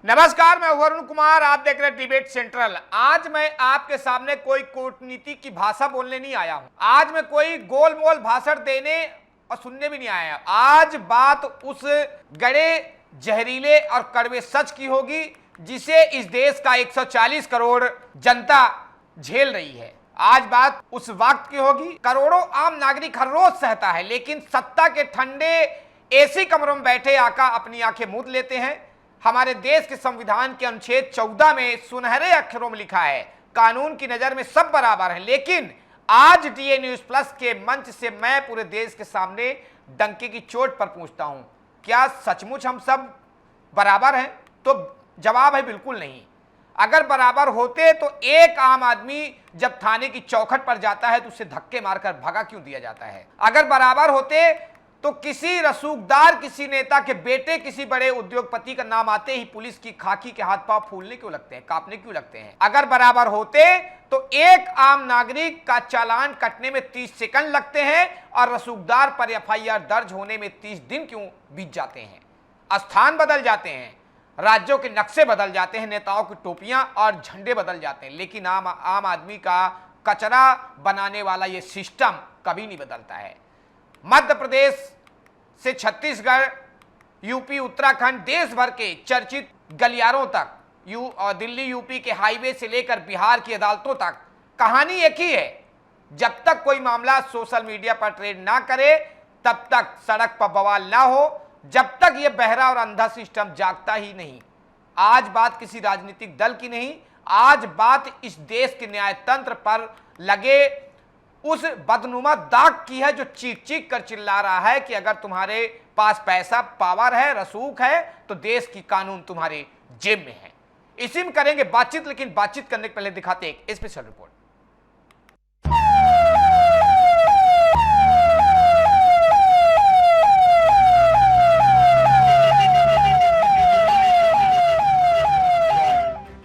नमस्कार, मैं वरुण कुमार, आप देख रहे हैं डिबेट सेंट्रल। आज मैं आपके सामने कोई कूटनीति की भाषा बोलने नहीं आया हूं। आज मैं कोई गोल मोल भाषण देने और सुनने भी नहीं आया। आज बात उस गड़े, जहरीले और कड़वे सच की होगी जिसे इस देश का 140 करोड़ जनता झेल रही है। आज बात उस वक्त की होगी। करोड़ों आम नागरिक हर रोज सहता है, लेकिन सत्ता के ठंडे एसी कमरों में बैठे आका अपनी आंखें मूंद लेते हैं। हमारे देश के संविधान के अनुच्छेद 14 में सुनहरे अक्षरों में लिखा है, कानून की नजर में सब बराबर हैं। लेकिन आज डीए न्यूज प्लस के मंच से मैं पूरे देश के सामने डंके की चोट पर पूछता हूं, क्या सचमुच हम सब बराबर हैं? तो जवाब है बिल्कुल नहीं। अगर बराबर होते तो एक आम आदमी जब थाने की चौखट पर जाता है तो उसे धक्के मारकर भगा क्यों दिया जाता है? अगर बराबर होते तो किसी रसूखदार, किसी नेता के बेटे, किसी बड़े उद्योगपति का नाम आते ही पुलिस की खाकी के हाथ पांव फूलने क्यों लगते हैं, कांपने क्यों लगते हैं? अगर बराबर होते तो एक आम नागरिक का चालान कटने में 30 सेकंड लगते हैं और रसूखदार पर एफआईआर दर्ज होने में 30 दिन क्यों बीत जाते हैं? स्थान बदल जाते हैं, राज्यों के नक्शे बदल जाते हैं, नेताओं की टोपियां और झंडे बदल जाते हैं, लेकिन आम आदमी का कचरा बनाने वाला ये सिस्टम कभी नहीं बदलता है। मध्य प्रदेश से छत्तीसगढ़, यूपी, उत्तराखंड, देश भर के चर्चित गलियारों तक, दिल्ली यूपी के हाईवे से लेकर बिहार की अदालतों तक कहानी एक ही है। जब तक कोई मामला सोशल मीडिया पर ट्रेंड ना करे, तब तक सड़क पर बवाल ना हो, जब तक यह बहरा और अंधा सिस्टम जागता ही नहीं। आज बात किसी राजनीतिक दल की नहीं, आज बात इस देश के न्यायतंत्र पर लगे उस बदनुमा दाग की है जो चीख चीख कर चिल्ला रहा है कि अगर तुम्हारे पास पैसा, पावर है, रसूख है तो देश की कानून तुम्हारे जेब में है। इसी में करेंगे बातचीत, लेकिन बातचीत करने के पहले दिखाते हैं एक स्पेशल रिपोर्ट।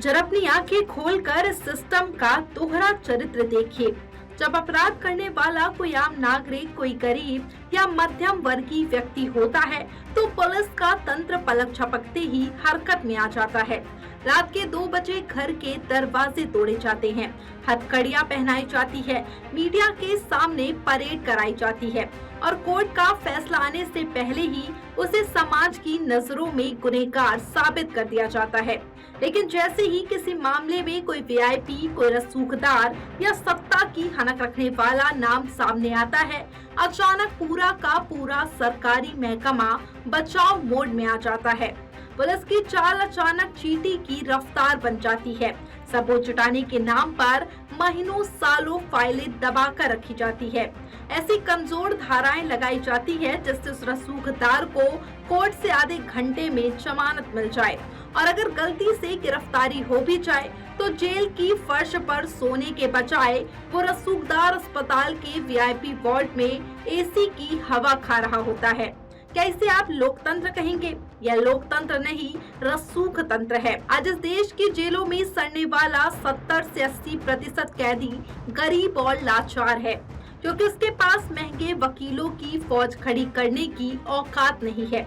जरा अपनी आंखें खोलकर सिस्टम का दोहरा चरित्र देखिए। जब अपराध करने वाला कोई आम नागरिक, कोई गरीब या मध्यम वर्गीय व्यक्ति होता है तो पुलिस का तंत्र पलक झपकते ही हरकत में आ जाता है। रात के 2 बजे घर के दरवाजे तोड़े जाते हैं, हथकड़ियां पहनाई जाती है, मीडिया के सामने परेड कराई जाती है और कोर्ट का फैसला आने से पहले ही उसे समाज की नजरों में गुनहगार साबित कर दिया जाता है। लेकिन जैसे ही किसी मामले में कोई वीआईपी, कोई रसूखदार या सत्ता की हनक रखने वाला नाम सामने आता है, अचानक पूरा का पूरा सरकारी महकमा बचाव मोड में आ जाता है। पुलिस की चाल अचानक चींटी की रफ्तार बन जाती है। सबूत जुटाने के नाम पर महीनों सालों फाइलें दबा कर रखी जाती है। ऐसी कमजोर धाराएं लगाई जाती है जिससे उस रसूखदार को कोर्ट से आधे घंटे में जमानत मिल जाए और अगर गलती से गिरफ्तारी हो भी जाए तो जेल की फर्श पर सोने के बजाय वो रसूखदार अस्पताल के वीआईपी वार्ड में एसी की हवा खा रहा होता है। क्या इसे आप लोकतंत्र कहेंगे? यह लोकतंत्र नहीं, रसूख तंत्र है। आज इस देश की जेलों में सड़ने वाला 70 से 80% कैदी गरीब और लाचार है, क्योंकि उसके पास महंगे वकीलों की फौज खड़ी करने की औकात नहीं है।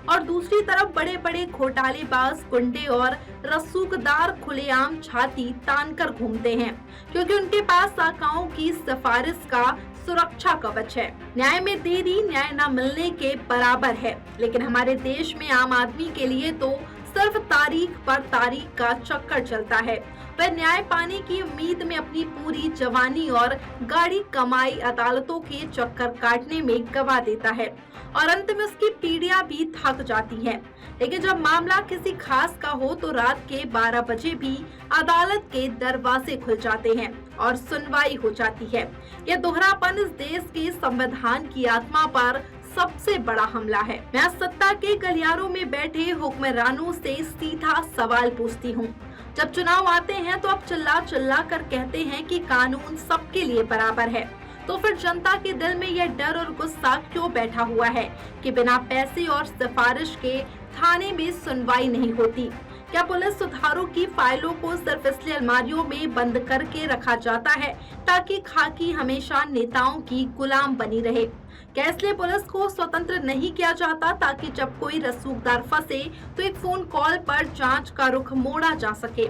और दूसरी तरफ बड़े बड़े घोटालेबाज, गुंडे और रसूखदार खुलेआम छाती तान कर घूमते हैं, क्योंकि उनके पास शाखाओं की सिफारिश का सुरक्षा कवच है। न्याय में देरी न्याय न मिलने के बराबर है। लेकिन हमारे देश में आम आदमी के लिए तो सिर्फ तारीख पर तारीख का चक्कर चलता है। वह न्याय पाने की उम्मीद में अपनी पूरी जवानी और गाढ़ी कमाई अदालतों के चक्कर काटने में गवा देता है और अंत में उसकी पीढ़ियां भी थक जाती हैं। लेकिन जब मामला किसी खास का हो तो रात के 12 बजे भी अदालत के दरवाजे खुल जाते हैं और सुनवाई हो जाती है। यह दोहरापन इस देश के संविधान की आत्मा पर सबसे बड़ा हमला है। मैं सत्ता के गलियारों में बैठे हुक्मरानों से सीधा सवाल पूछती हूँ, जब चुनाव आते हैं तो आप चिल्ला चिल्ला कर कहते हैं कि कानून सबके लिए बराबर है, तो फिर जनता के दिल में यह डर और गुस्सा क्यों बैठा हुआ है कि बिना पैसे और सिफारिश के थाने में सुनवाई नहीं होती? क्या पुलिस सुधारों की फाइलों को सिर्फ इसलिए अलमारियों में बंद करके रखा जाता है ताकि खाकी हमेशा नेताओं की गुलाम बनी रहे? क्या इसलिए पुलिस को स्वतंत्र नहीं किया जाता ताकि जब कोई रसूखदार फंसे तो एक फोन कॉल पर जांच का रुख मोड़ा जा सके?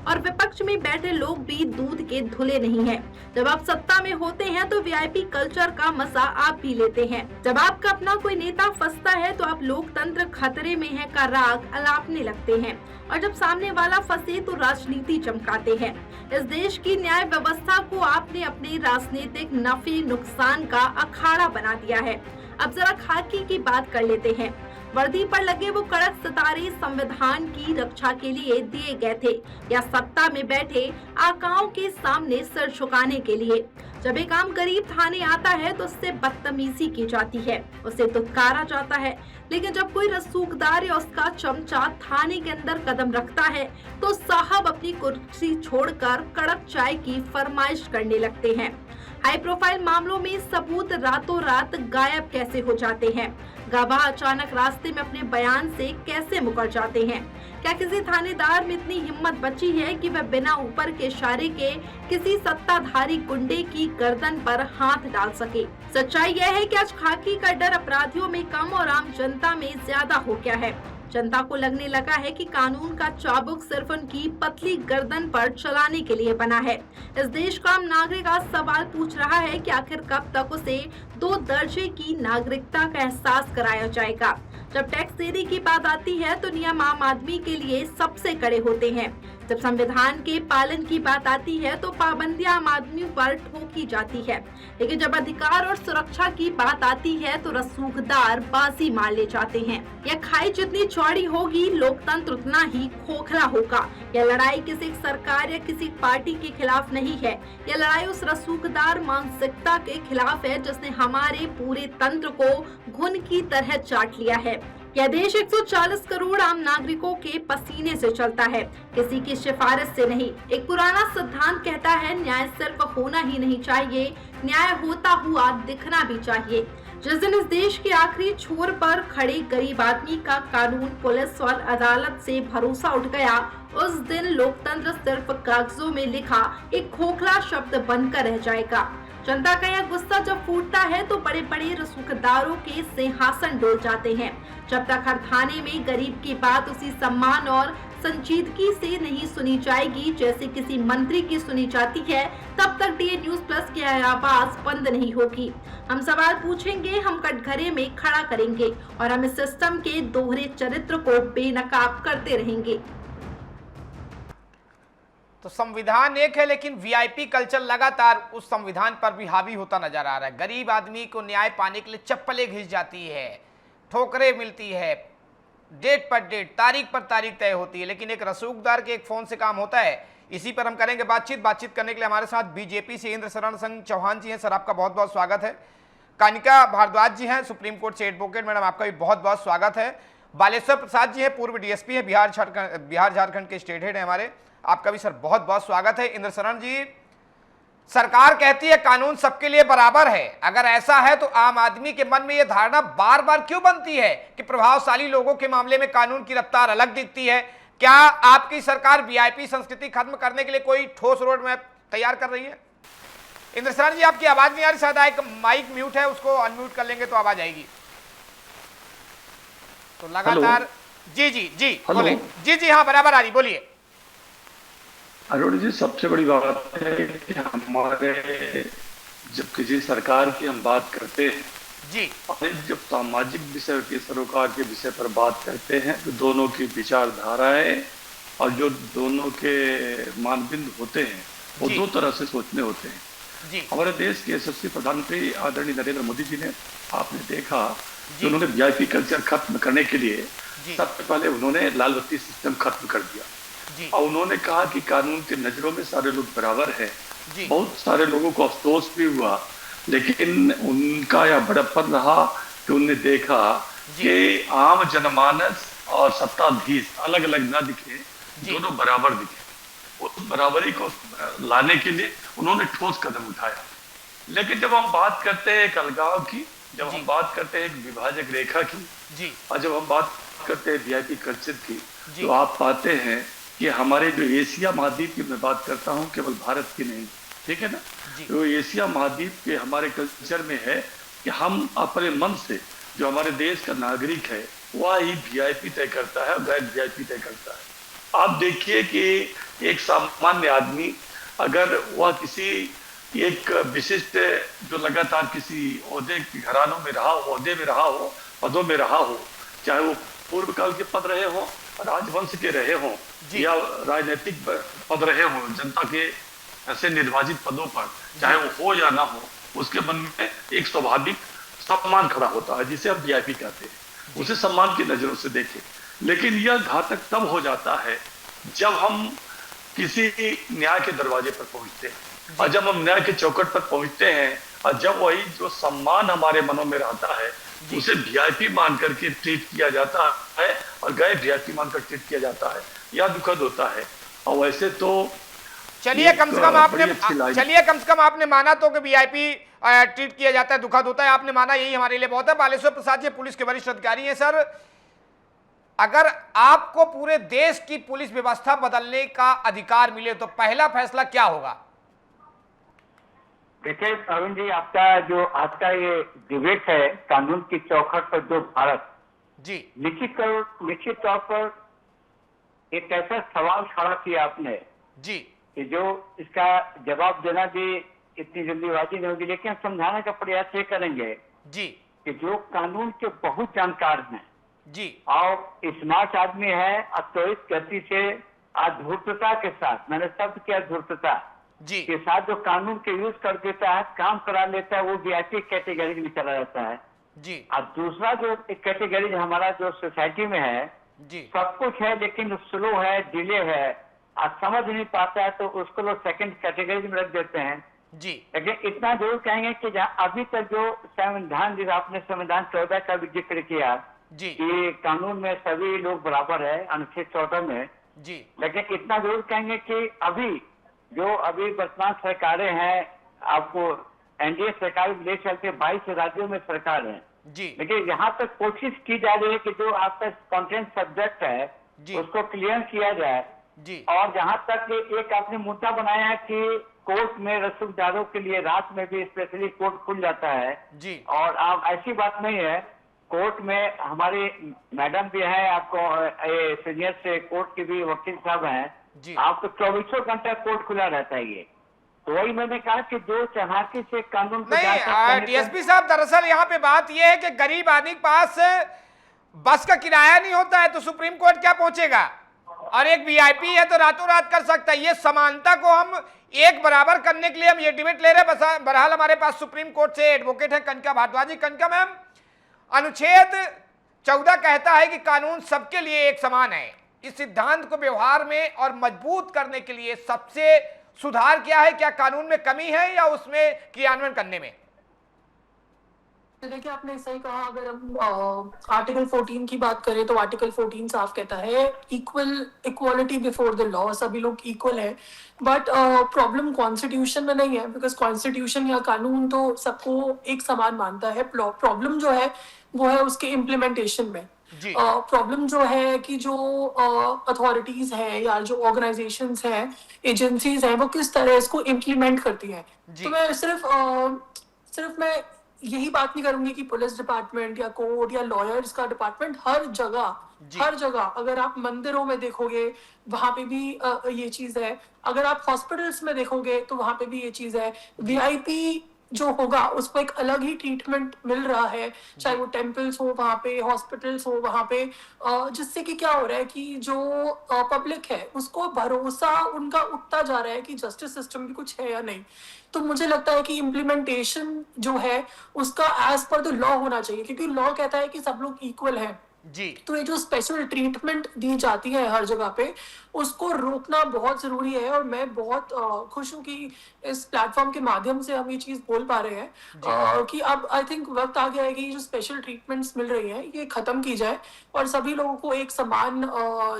और विपक्ष में बैठे लोग भी दूध के धुले नहीं हैं। जब आप सत्ता में होते हैं तो वीआईपी कल्चर का मजा आप भी लेते हैं। जब आपका अपना कोई नेता फंसता है तो आप लोकतंत्र खतरे में है का राग अलापने लगते हैं, और जब सामने वाला फंसे तो राजनीति चमकाते हैं। इस देश की न्याय व्यवस्था को आपने अपने राजनीतिक नफे नुकसान का अखाड़ा बना दिया है। अब जरा खाकी की बात कर लेते हैं। वर्दी पर लगे वो कड़क सितारे संविधान की रक्षा के लिए दिए गए थे या सत्ता में बैठे आकाओं के सामने सर झुकाने के लिए? जब एक आम गरीब थाने आता है तो उससे बदतमीजी की जाती है, उसे दुत्कारा जाता है। लेकिन जब कोई रसूखदार या उसका चमचा थाने के अंदर कदम रखता है तो साहब अपनी कुर्सी छोड़कर कड़क चाय की फरमाइश करने लगते हैं। हाई प्रोफाइल मामलों में सबूत रातों रात गायब कैसे हो जाते हैं? गवाह अचानक रास्ते में अपने बयान से कैसे मुकर जाते हैं? क्या किसी थानेदार में इतनी हिम्मत बची है कि वह बिना ऊपर के इशारे के किसी सत्ताधारी गुंडे की गर्दन पर हाथ डाल सके? सच्चाई यह है कि आज खाकी का डर अपराधियों में कम और आम जनता में ज्यादा हो गया है। जनता को लगने लगा है कि कानून का चाबुक सिर्फ उनकी पतली गर्दन पर चलाने के लिए बना है। इस देश का आम नागरिक आज सवाल पूछ रहा है कि आखिर कब तक उसे 2 दर्जे की नागरिकता का एहसास कराया जाएगा। जब टैक्स देने की बात आती है तो नियम आम आदमी के लिए सबसे कड़े होते हैं। जब संविधान के पालन की बात आती है तो पाबंदियां आम आदमी पर ठोकी जाती है। लेकिन जब अधिकार और सुरक्षा की बात आती है तो रसूखदार बाजी मार ले जाते हैं। यह खाई जितनी चौड़ी होगी, लोकतंत्र उतना ही खोखला होगा। यह लड़ाई किसी सरकार या किसी पार्टी के खिलाफ नहीं है। यह लड़ाई उस रसूखदार मानसिकता के खिलाफ है जिसने हमारे पूरे तंत्र को घुन की तरह चाट लिया है। यह देश 140 करोड़ आम नागरिकों के पसीने से चलता है, किसी की सिफारिश से नहीं। एक पुराना सिद्धांत कहता है, न्याय सिर्फ होना ही नहीं चाहिए, न्याय होता हुआ दिखना भी चाहिए। जिस दिन इस देश के आखिरी छोर पर खड़े गरीब आदमी का कानून, पुलिस और अदालत से भरोसा उठ गया, उस दिन लोकतंत्र सिर्फ कागजों में लिखा एक खोखला शब्द बनकर रह जाएगा। जनता का यह गुस्सा जब फूटता है तो बड़े बड़े रसूखदारों के सिंहासन डोल जाते हैं। जब तक हर थाने में गरीब की बात उसी सम्मान और संजीदगी से नहीं सुनी जाएगी जैसे किसी मंत्री की सुनी जाती है, तब तक डीए न्यूज प्लस की आवाज बंद नहीं होगी। हम सवाल पूछेंगे, हम कटघरे में खड़ा करेंगे और हम इस सिस्टम के दोहरे चरित्र को बेनकाब करते रहेंगे। तो संविधान एक है लेकिन वीआईपी कल्चर लगातार उस संविधान पर भी हावी होता नजर आ रहा है। गरीब आदमी को न्याय पाने के लिए चप्पलें घिस जाती है, ठोकरें मिलती है, डेट पर डेट, तारीख पर तारीख तय होती है, लेकिन एक रसूखदार के एक फोन से काम होता है। इसी पर हम करेंगे बातचीत करने के लिए हमारे साथ बीजेपी से इंद्र शरण सिंह चौहान जी हैं। सर, आपका बहुत बहुत स्वागत है। कानिका भारद्वाज जी हैं, सुप्रीम कोर्ट से एडवोकेट, मैडम आपका भी बहुत बहुत स्वागत है। बालेश्वर प्रसाद जी हैं, पूर्व डीएसपी हैं, बिहार झारखंड के स्टेट हेड हैं हमारे, आपका भी सर बहुत बहुत स्वागत है। इंद्र शरण जी, सरकार कहती है कानून सबके लिए बराबर है, अगर ऐसा है तो आम आदमी के मन में यह धारणा बार बार क्यों बनती है कि प्रभावशाली लोगों के मामले में कानून की रफ्तार अलग दिखती है? क्या आपकी सरकार वीआईपी संस्कृति खत्म करने के लिए कोई ठोस रोड मैप तैयार कर रही है? इंद्र शरण जी, आपकी आवाज नहीं आ रही, शायद एक माइक म्यूट है, उसको अनम्यूट कर लेंगे तो आवाज आएगी। तो लगातार जी बोले। जी हाँ, बराबर आ रही, बोलिए। अरुण जी, सबसे बड़ी बात है कि हमारे जब किसी सरकार की हम बात करते हैं जी, और जब सामाजिक विषय के सरोकार के विषय पर बात करते हैं तो दोनों की विचारधाराएं और जो दोनों के मानदंड होते हैं वो 2 तरह से सोचने होते हैं जी। हमारे देश के यशस्वी प्रधानमंत्री आदरणीय नरेंद्र मोदी जी ने, आपने देखा कि उन्होंने वीआईपी कल्चर खत्म करने के लिए सबसे पहले उन्होंने लाल बत्ती सिस्टम खत्म कर दिया और उन्होंने कहा कि कानून की नजरों में सारे लोग बराबर हैं। बहुत सारे लोगों को अफसोस भी हुआ, लेकिन उनका यह बड़प्पन रहा कि उन्होंने देखा कि आम जनमानस और सत्ताधीश अलग अलग ना दिखे, दोनों बराबर दिखे। उस बराबरी को लाने के लिए उन्होंने ठोस कदम उठाया। लेकिन जब हम बात करते हैं एक अलगाव की, जब हम बात करते हैं एक विभाजक रेखा की, और जब हम बात करते हैं वीआईपी कल्चर की, तो आप पाते हैं कि हमारे जो एशिया महाद्वीप की मैं बात करता हूँ, केवल भारत की नहीं, ठीक है ना, तो एशिया महाद्वीप के हमारे कल्चर में है कि हम अपने मन से, जो हमारे देश का नागरिक है वह ही वीआईपी तय करता है और गैर वीआईपी तय करता है। आप देखिए कि एक सामान्य आदमी अगर वह किसी एक विशिष्ट, जो लगातार किसी ओहदे के घरानों में रहा हो, ओहदे में रहा हो, पदों में रहा हो, चाहे वो पूर्व काल के पद रहे हो, राजवंश के रहे हो या राजनीतिक पद रहे हो, जनता के ऐसे निर्वाचित पदों पर, चाहे वो हो या ना हो, उसके मन में एक स्वाभाविक सम्मान खड़ा होता है जिसे हम वीआईपी कहते हैं। उसे सम्मान की नजरों से देखें। लेकिन यह घातक तब हो जाता है जब हम किसी न्याय के दरवाजे पर पहुंचते हैं, और जब हम न्याय के चौखट पर पहुंचते हैं और जब वही जो सम्मान हमारे मनों में रहता है उसे वीआईपी मान करके ट्रीट किया जाता है और गैर वीआईपी मानकर ट्रीट किया जाता है, यह दुखद होता है। और वैसे तो चलिए कम से कम आपने माना तो कि वीआईपी ट्रीट किया जाता है, दुखद होता है, आपने माना, यही हमारे लिए बहुत है। बालेश्वर प्रसाद जी पुलिस के वरिष्ठ अधिकारी हैं। सर, अगर आपको पूरे देश की पुलिस व्यवस्था बदलने का अधिकार मिले तो पहला फैसला क्या होगा? देखिए अरुण जी, आपका जो आज का ये डिबेट है कानून की चौखट पर जो भारत जी, निश्चित तौर पर एक ऐसा सवाल खड़ा किया आपने जी कि जो इसका जवाब देना भी इतनी जल्दीबाजी नहीं होगी, लेकिन समझाने का प्रयास ये करेंगे जी कि जो कानून के बहुत जानकार हैं जी और स्मार्ट आदमी है, अत्वरित गति से अधूर्तता के साथ, मैंने शब्द किया धूर्तता जी के साथ जो कानून के यूज कर देता है, काम करा लेता है, वो वीआईपी कैटेगरी में चला जाता है जी। और दूसरा जो कैटेगरी हमारा जो सोसाइटी में है जी, सब कुछ है लेकिन स्लो है, डिले है और समझ नहीं पाता है, तो उसको लोग सेकंड कैटेगरी में रख देते हैं जी। लेकिन इतना जरूर कहेंगे कि जहाँ अभी तक जो संविधान, जिस आपने संविधान 14 का भी जिक्र किया जी कि कानून में सभी लोग बराबर है, अनुच्छेद 14 में, जी लेकिन इतना जरूर कहेंगे कि अभी वर्तमान सरकारें हैं, आपको एनडीए सरकार ले चलते 22 राज्यों में सरकार है जी लेकिन यहाँ तक कोशिश की जा रही है कि जो आपका कंटेंट सब्जेक्ट है जी उसको क्लियर किया जाए। जी और जहाँ तक एक आपने मुद्दा बनाया है कि कोर्ट में रसूखदारों के लिए रात में भी स्पेशली कोर्ट खुल जाता है जी, और आप ऐसी बात नहीं है, कोर्ट में हमारी मैडम भी है, आपको सीनियर से कोर्ट के भी वकील साहब हैं, आपको 24 घंटा कोर्ट खुला रहता है। ये तो वही मैंने कहा कि जो चालाकी से कानून को नहीं, डीएसपी साहब, दरअसल यहाँ पे बात यह है कि गरीब आदमी के पास बस का किराया नहीं होता है तो सुप्रीम कोर्ट क्या पहुंचेगा, और एक वीआईपी है तो रातों रात कर सकता है। ये समानता को हम एक बराबर करने के लिए हम ये डिबेट ले रहे हैं। बहरहाल हमारे पास सुप्रीम कोर्ट से एडवोकेट है कनका भारद्वाज जी। कनका मैम, अनुच्छेद 14 कहता है कि कानून सबके लिए एक समान है। इस सिद्धांत को व्यवहार में और मजबूत करने के लिए सबसे सुधार क्या है? क्या कानून में कमी है या उसमें क्रियान्वयन करने में? देखिए, आपने सही कहा। अगर हम आर्टिकल 14 की बात करें तो आर्टिकल 14 साफ कहता है इक्वालिटी बिफोर द लॉ, सभी लोग इक्वल है। बट प्रॉब्लम कॉन्स्टिट्यूशन में नहीं है, बिकॉज कॉन्स्टिट्यूशन या कानून तो सबको एक समान मानता है। प्रॉब्लम जो है वो है उसके इम्प्लीमेंटेशन में। प्रॉब्लम जो है कि जो अथॉरिटीज है या जो ऑर्गेनाइजेशंस हैं, एजेंसीज हैं, वो किस तरह इसको इम्प्लीमेंट करती हैं। तो मैं सिर्फ मैं यही बात नहीं करूंगी कि पुलिस डिपार्टमेंट या कोर्ट या लॉयर्स का डिपार्टमेंट, हर जगह अगर आप मंदिरों में देखोगे वहां पे भी ये चीज है, अगर आप हॉस्पिटल्स में देखोगे तो वहां पे भी ये चीज है। वीआईपी जो होगा उसको एक अलग ही ट्रीटमेंट मिल रहा है, चाहे वो टेम्पल्स हो वहां पे, हॉस्पिटल्स हो वहां पे, जिससे कि क्या हो रहा है कि जो पब्लिक है उसको भरोसा उनका उठता जा रहा है कि जस्टिस सिस्टम भी कुछ है या नहीं। तो मुझे लगता है कि इम्प्लीमेंटेशन जो है उसका एज पर द लॉ होना चाहिए, क्योंकि लॉ कहता है कि सब लोग इक्वल हैं जी। तो ये जो स्पेशल ट्रीटमेंट दी जाती है हर जगह पे, उसको रोकना बहुत जरूरी है। और मैं बहुत खुश हूँ कि इस प्लेटफॉर्म के माध्यम से हम ये चीज बोल पा रहे हैं कि अब आई थिंक वक्त आ गया है कि ये जो स्पेशल ट्रीटमेंट्स मिल रही है ये खत्म की जाए और सभी लोगों को एक समान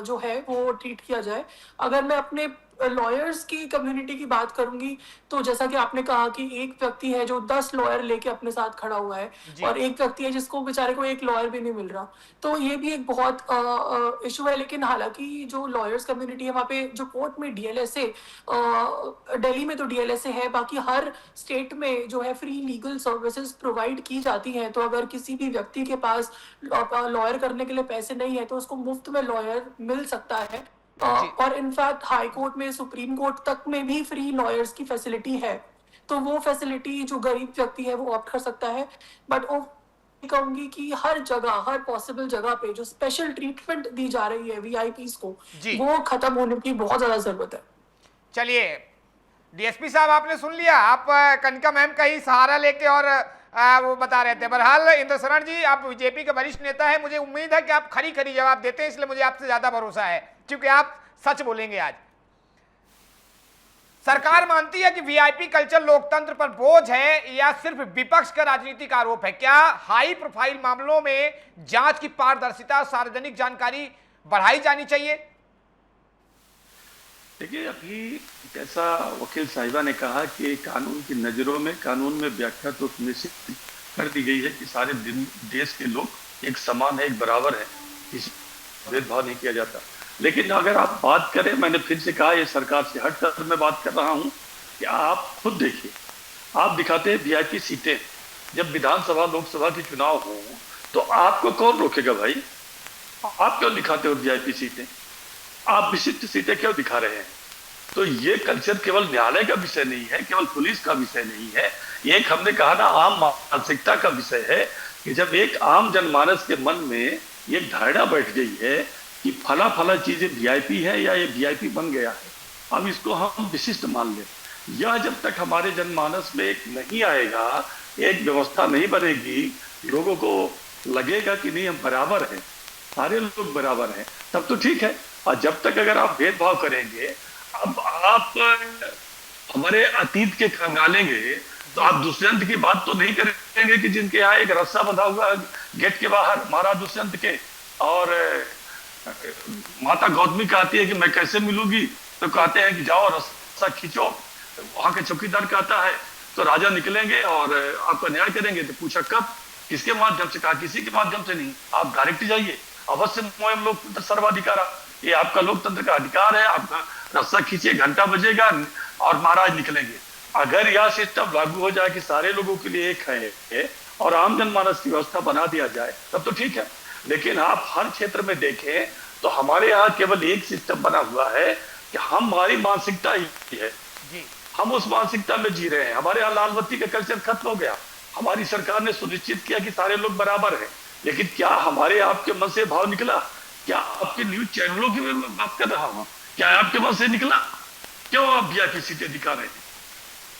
जो है वो ट्रीट किया जाए। अगर मैं अपने लॉयर्स की कम्युनिटी की बात करूंगी तो जैसा कि आपने कहा कि एक व्यक्ति है जो 10 लॉयर लेके अपने साथ खड़ा हुआ है और एक व्यक्ति है जिसको बेचारे को एक लॉयर भी नहीं मिल रहा, तो ये भी एक बहुत इशू है। लेकिन हालांकि जो लॉयर्स कम्युनिटी है वहाँ पे जो कोर्ट में डीएलएसए, दिल्ली में तो डीएलएसए है, बाकी हर स्टेट में जो है फ्री लीगल सर्विसेज प्रोवाइड की जाती हैं। तो अगर किसी भी व्यक्ति के पास लॉयर करने के लिए पैसे नहीं है तो उसको मुफ्त में लॉयर मिल सकता है। और इनफैक्ट हाई कोर्ट में, सुप्रीम कोर्ट तक में भी फ्री लॉयर्स की फैसिलिटी है, तो वो फैसिलिटी जो गरीब व्यक्ति है वो ऑप्ट कर सकता है। बट वो कहूंगी कि हर जगह, हर पॉसिबल जगह पे जो स्पेशल ट्रीटमेंट दी जा रही है वीआईपीज को, वो खत्म होने की बहुत ज्यादा जरूरत है। चलिए डीएसपी साहब, आपने सुन लिया, आप कनिका मैम का ही सहारा लेके और वो बता रहे थे। बहरहाल इंद्र शरण जी, आप बीजेपी के वरिष्ठ नेता है, मुझे उम्मीद है कि आप खरी खरी जवाब देते हैं, इसलिए मुझे आपसे ज्यादा भरोसा है, क्योंकि आप सच बोलेंगे। आज सरकार मानती है कि वीआईपी कल्चर लोकतंत्र पर बोझ है या सिर्फ विपक्ष का राजनीतिक आरोप है? क्या हाई प्रोफाइल मामलों में जांच की पारदर्शिता, सार्वजनिक जानकारी बढ़ाई जानी चाहिए? देखिए, अभी जैसा वकील साहिबा ने कहा कि कानून की नज़रों में, कानून में व्याख्या तो निश्चित कर दी गई है कि सारे देश के लोग एक समान है, एक बराबर है, किसी भेदभाव नहीं किया जाता। लेकिन अगर आप बात करें, मैंने फिर से कहा, ये सरकार से हटकर मैं बात कर रहा हूं कि आप खुद देखिए, आप दिखाते हैं वीआईपी सीटें, जब विधानसभा लोकसभा के चुनाव हो तो आपको कौन रोकेगा भाई? आप क्यों दिखाते हो वीआईपी सीटें? आप विशिष्ट सीटें क्यों दिखा रहे हैं? तो ये कल्चर केवल न्यायालय का विषय नहीं है, केवल पुलिस का विषय नहीं है, एक हमने कहा ना आम मानसिकता का विषय है कि जब एक आम जनमानस के मन में ये धारणा बैठ गई है कि फला फला चीजें वीआईपी है या ये वीआईपी बन गया है, अब इसको हम विशिष्ट मान लें, यह जब तक हमारे जनमानस में एक नहीं आएगा, एक व्यवस्था नहीं बनेगी, लोगों को लगेगा कि नहीं हम बराबर हैं, सारे लोग बराबर हैं, तब तो ठीक है। और जब तक अगर आप भेदभाव करेंगे, अब आप हमारे अतीत के खंगालेंगे तो आप दुष्यंत की बात तो नहीं करेंगे कि जिनके यहाँ एक रस्सा बंधा हुआ गेट के बाहर महाराज दुष्यंत के, और माता गौतमी कहती है कि मैं कैसे मिलूंगी, तो कहते हैं कि जाओ रस्सा खींचो, वहां के चौकीदार कहता है तो राजा निकलेंगे और आपका न्याय करेंगे। तो पूछा कब, किसके माध्यम से? कहा किसी के माध्यम से नहीं, आप डायरेक्ट जाइए, अवश्य मोयम लोकतंत्र सर्वाधिकार, ये आपका लोकतंत्र का अधिकार है, आपका रस्सा खींचिए, घंटा बजेगा और महाराज निकलेंगे। अगर यह सिस्टम लागू हो जाए कि सारे लोगों के लिए एक है और आम जनमानस की व्यवस्था बना दिया जाए, तब तो ठीक है। लेकिन आप हर क्षेत्र में देखें तो हमारे यहाँ केवल एक सिस्टम बना हुआ है कि हमारी मानसिकता ही है, हम उस मानसिकता में जी रहे हैं। हमारे यहाँ लाल बत्ती का कल्चर खत्म हो गया, हमारी सरकार ने सुनिश्चित किया कि सारे लोग बराबर हैं, लेकिन क्या हमारे आपके मन से भाव निकला? क्या आपके न्यूज चैनलों की मैं बात कर रहा हूँ, क्या आपके मन से निकला? क्यों आप वीआईपी सीटें दिखा रहे हैं?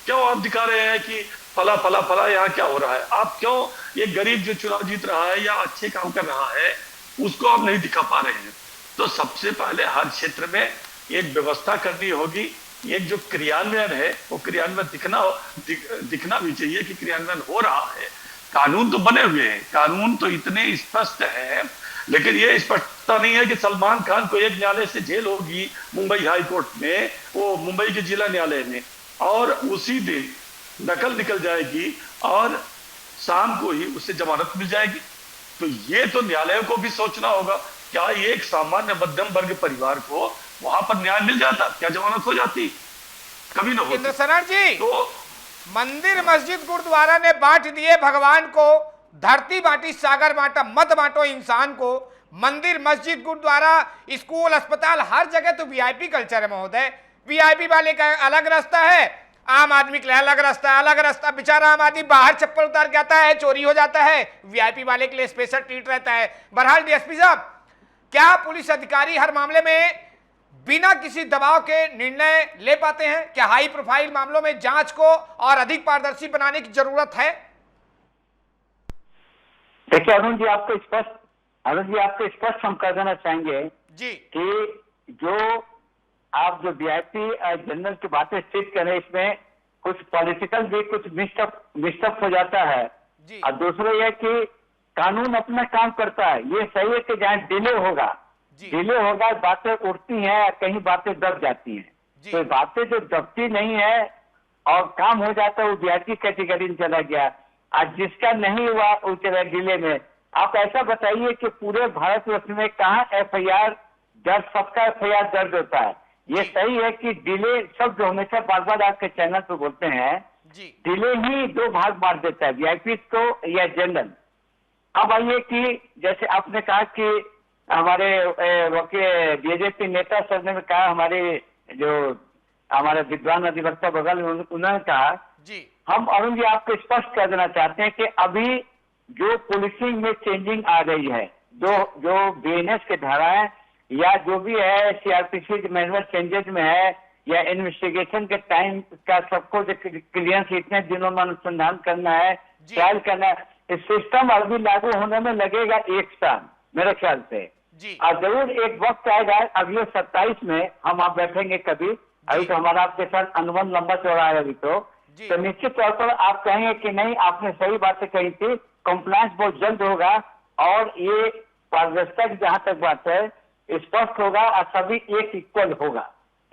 क्यों आप दिखा रहे हैं कि फला फला फला यहाँ क्या हो रहा है? आप क्यों ये गरीब जो चुनाव जीत रहा है या अच्छे काम कर रहा है उसको आप नहीं दिखा पा रहे हैं? तो सबसे पहले हर क्षेत्र में एक व्यवस्था करनी होगी, एक जो क्रियान्वयन है वो क्रियान्वयन दिखना भी चाहिए कि क्रियान्वयन हो रहा है। कानून तो बने हुए हैं, कानून तो इतने स्पष्ट है, लेकिन ये स्पष्टता नहीं है कि सलमान खान को एक न्यायालय से जेल होगी मुंबई हाई कोर्ट में, वो मुंबई के जिला न्यायालय में, और उसी दिन नकल निकल जाएगी और शाम को ही उससे जमानत मिल जाएगी। तो ये तो न्यायालयों को भी सोचना होगा, क्या एक सामान्य मध्यम वर्ग परिवार को वहां पर न्याय मिल जाता? क्या जमानत हो जाती? कभी ना होती। इंद्र शरण जी, तो मंदिर मस्जिद गुरुद्वारा ने बांट दिए भगवान को, धरती बांटी सागर बांटा, मत बांटो इंसान को। मंदिर मस्जिद गुरुद्वारा स्कूल अस्पताल हर जगह तो वीआईपी कल्चर है महोदय। वीआईपी वाले का अलग रास्ता है, आम आदमी के लिए अलग रास्ता, अलग रास्ता। बेचारा आम आदमी बाहर चप्पल उतार के आता है, चोरी हो जाता है, वीआईपी वाले के लिए स्पेशल ट्रीट रहता है। बहरहाल डीएसपी साहब, क्या पुलिस अधिकारी हर मामले में बिना किसी दबाव के निर्णय ले पाते हैं? क्या हाई प्रोफाइल मामलों में जांच को और अधिक पारदर्शी बनाने की जरूरत है? देखिए अरुण जी, आपको स्पष्ट हम कर देना चाहेंगे जी कि जो आप जो वीआईपी जनरल की बातें स्थित करें, इसमें कुछ पॉलिटिकल भी कुछ मिक्सअप हो जाता है जी। और दूसरा यह कि कानून अपना काम करता है। ये सही है कि जहाँ डिले होगा, बातें उठती हैं, कहीं बातें दब जाती हैं। तो बातें जो दबती नहीं है और काम हो जाता है, वो वीआईपी कैटेगरी में चला गया। आज जिसका नहीं हुआ वो चला डिले में। आप ऐसा बताइए कि पूरे भारतवर्ष में कहाँ FIR दर्ज, सबका FIR दर्ज होता है। ये सही है कि डिले शब्द हमेशा बार बार आपके चैनल पे बोलते हैं, डिले ही दो भाग मार देता है, वीआईपी को या जनरल। अब आइए कि जैसे आपने कहा कि हमारे बीजेपी नेता सर ने कहा, हमारे विद्वान अधिवक्ता बगल में उन्होंने कहा जी, हम अरुण जी आपको स्पष्ट कर देना चाहते हैं कि अभी जो पुलिसिंग में चेंजिंग आ रही है, जो BNS के धाराएं या जो भी है CRPC मैनुअल चेंजेस में है, या इन्वेस्टिगेशन के टाइम का सबको क्लियरेंस इतने दिनों में अनुसंधान करना है, ट्रायल करना है, इस सिस्टम अभी लागू होने में लगेगा 1 साल मेरे ख्याल से। और जरूर एक वक्त आएगा, अगले 27 में हम आप बैठेंगे कभी, अभी तो हमारा आपके साथ अनुबंध लंबा चौड़ा है अभी तो निश्चित तौर पर आप कहेंगे कि नहीं आपने सही बातें कही थी, कंप्लायंस बहुत जल्द होगा और ये पारदर्शिता की जहां तक बात है स्पष्ट होगा और सभी एक इक्वल होगा।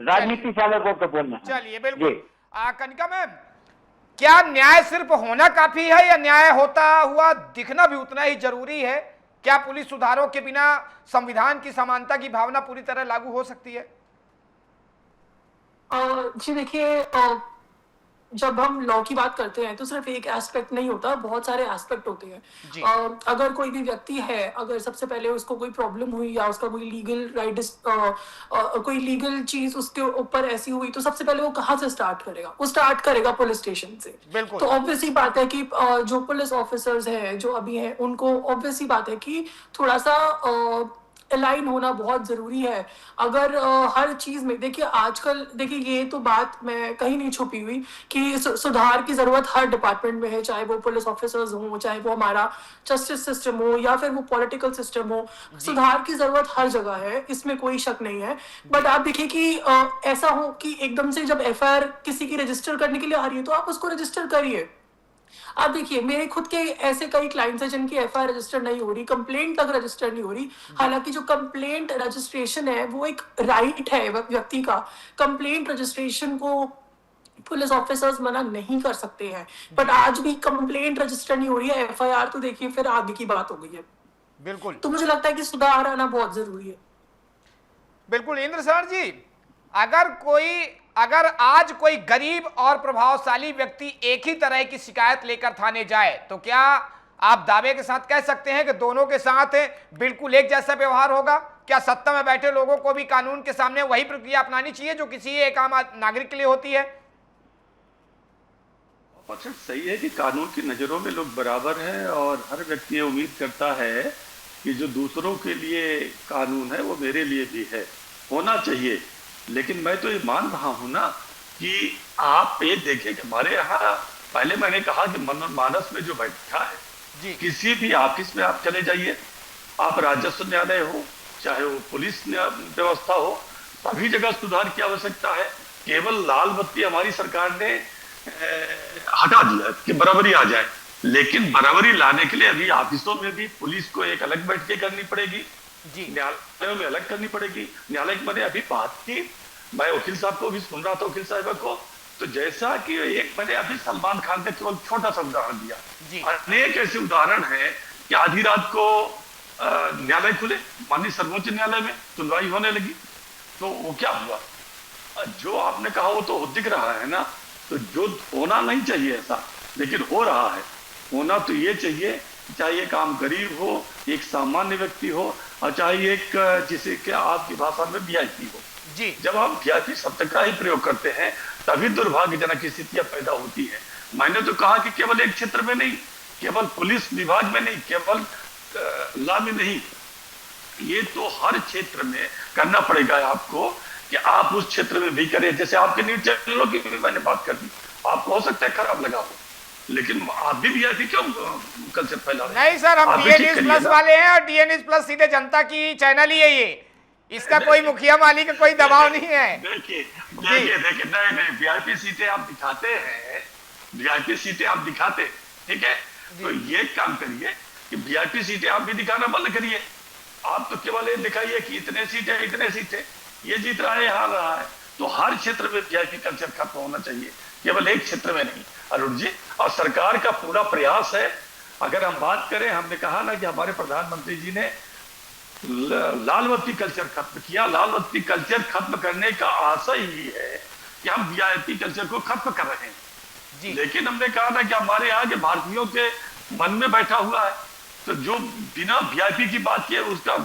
राजनीति चालकों को बोलना। चलिए बिल्कुल। कनिका मैम, क्या न्याय सिर्फ होना काफी है या न्याय होता हुआ दिखना भी उतना ही जरूरी है? क्या पुलिस सुधारों के बिना संविधान की समानता की भावना पूरी तरह लागू हो सकती है? जी देखिए, जब हम लॉ की बात करते हैं तो सिर्फ एक एस्पेक्ट नहीं होता, बहुत सारे एस्पेक्ट होते हैं। अगर कोई भी व्यक्ति है, अगर सबसे पहले उसको कोई प्रॉब्लम हुई या उसका कोई लीगल राइट, कोई लीगल चीज उसके ऊपर ऐसी हुई, तो सबसे पहले वो कहाँ से स्टार्ट करेगा? वो स्टार्ट करेगा पुलिस स्टेशन से। तो ऑब्वियसली बात है कि जो पुलिस ऑफिसर्स हैं जो अभी हैं, उनको ऑब्वियसली बात है कि थोड़ा सा अलाइन होना बहुत जरूरी है। अगर हर चीज में देखिए, आजकल देखिए ये तो बात मैं कहीं नहीं छुपी हुई कि सुधार की जरूरत हर डिपार्टमेंट में है, चाहे वो पुलिस ऑफिसर्स हो, चाहे वो हमारा जस्टिस सिस्टम हो या फिर वो पॉलिटिकल सिस्टम हो, सुधार की जरूरत हर जगह है, इसमें कोई शक नहीं है। बट आप देखिए कि ऐसा हो कि एकदम से जब FIR किसी की रजिस्टर करने के लिए आ रही है तो आप उसको रजिस्टर करिए। आप देखिए, मेरे खुद के ऐसे कई क्लाइंट्स हैं जिनकी FIR रजिस्टर नहीं हो रही, कंप्लेंट तक रजिस्टर नहीं हो रही। हालांकि जो कंप्लेंट रजिस्ट्रेशन है वो एक राइट है व्यक्ति का, कंप्लेंट रजिस्ट्रेशन को पुलिस ऑफिसर्स मना नहीं कर सकते हैं। बट आज भी कंप्लेंट रजिस्टर नहीं हो रही है, FIR तो देखिए फिर आगे की बात हो गई है। बिल्कुल। तो मुझे लगता है कि सुधार आना बहुत जरूरी है। बिल्कुल। इंद्र सर जी, अगर आज कोई गरीब और प्रभावशाली व्यक्ति एक ही तरह की शिकायत लेकर थाने जाए तो क्या आप दावे के साथ कह सकते हैं कि दोनों के साथ बिल्कुल एक जैसा व्यवहार होगा? क्या सत्ता में बैठे लोगों को भी कानून के सामने वही प्रक्रिया अपनानी चाहिए जो किसी एक आम नागरिक के लिए होती है? सही है कि कानून की नजरों में लोग बराबर हैं और हर व्यक्ति ये उम्मीद करता है कि जो दूसरों के लिए कानून है वो मेरे लिए भी है, होना चाहिए। लेकिन मैं तो ये मान रहा हूं ना कि आप ये देखें कि हमारे यहाँ पहले मैंने कहा कि मानस में जो बैठा है, किसी भी ऑफिस में आप चले जाइए, आप राजस्व न्यायालय हो चाहे वो पुलिस व्यवस्था हो, सभी जगह सुधार की आवश्यकता है। केवल लाल बत्ती हमारी सरकार ने हटा दिया कि बराबरी आ जाए, लेकिन बराबरी लाने के लिए अभी ऑफिसों में भी पुलिस को एक अलग बैठकें करनी पड़ेगी, न्यायालयों में अलग करनी पड़ेगी। न्यायालय की मैंने अभी बात की, मैं वकील साहब को भी सुन रहा था, वकील साहब को, तो जैसा कि एक मैंने अभी सलमान खान का केवल छोटा सा उदाहरण दिया, अनेक ऐसे उदाहरण हैं कि आधी रात को न्यायालय खुले, माननीय सर्वोच्च न्यायालय में सुनवाई होने लगी, तो वो क्या हुआ? जो आपने कहा वो तो दिख रहा है ना। तो जो होना नहीं चाहिए ऐसा, लेकिन हो रहा है। होना तो ये चाहिए, चाहे एक आम गरीब हो, एक सामान्य व्यक्ति हो, और चाहे एक जिसे के आपकी भाषा में VIP हो। जब आप VIP शब्द का ही प्रयोग करते हैं तभी दुर्भाग्यजनक स्थितियां पैदा होती है। मैंने तो कहा कि केवल एक क्षेत्र में नहीं, केवल पुलिस विभाग में नहीं, केवल लॉ में नहीं, ये तो हर क्षेत्र में करना पड़ेगा आपको कि आप उस क्षेत्र में भी करें। जैसे आपके न्यूज चैनलों की भी मैंने बात कर दी, आपको हो सकता है खराब लगा हो, लेकिन आप भी VIP क्यों कल से फैला रहे? नहीं सर, हम DNS प्लस वाले हैं और DNS प्लस सीधे जनता की चैनल ही है ये, इसका कोई मुखिया माली का कोई दबाव नहीं है। देखिए नहीं VIP सीटें आप दिखाते हैं, VIP सीटें आप दिखाते, ठीक है, तो ये काम करिए कि VIP सीटें आप भी दिखाना बंद करिए। आप तो केवल ये दिखाइए कि इतने सीटें ये जीत रहा है, हार रहा है, तो हर क्षेत्र में वीआईपी कल्चर खत्म होना चाहिए, केवल एक क्षेत्र में नहीं अरुण जी। और सरकार का पूरा प्रयास है। अगर हम बात करें, हमने कहा ना कि हमारे प्रधानमंत्री जी ने लाल बत्ती कल्चर खत्म किया। लाल बत्ती कल्चर खत्म करने का आशय ही है कि हम वीआईपी कल्चर को खत्म कर रहे हैं जी। लेकिन हमने कहा ना कि हमारे यहाँ के भारतीयों के मन में बैठा हुआ है, तो जो बिना वीआईपी की बात किए उसका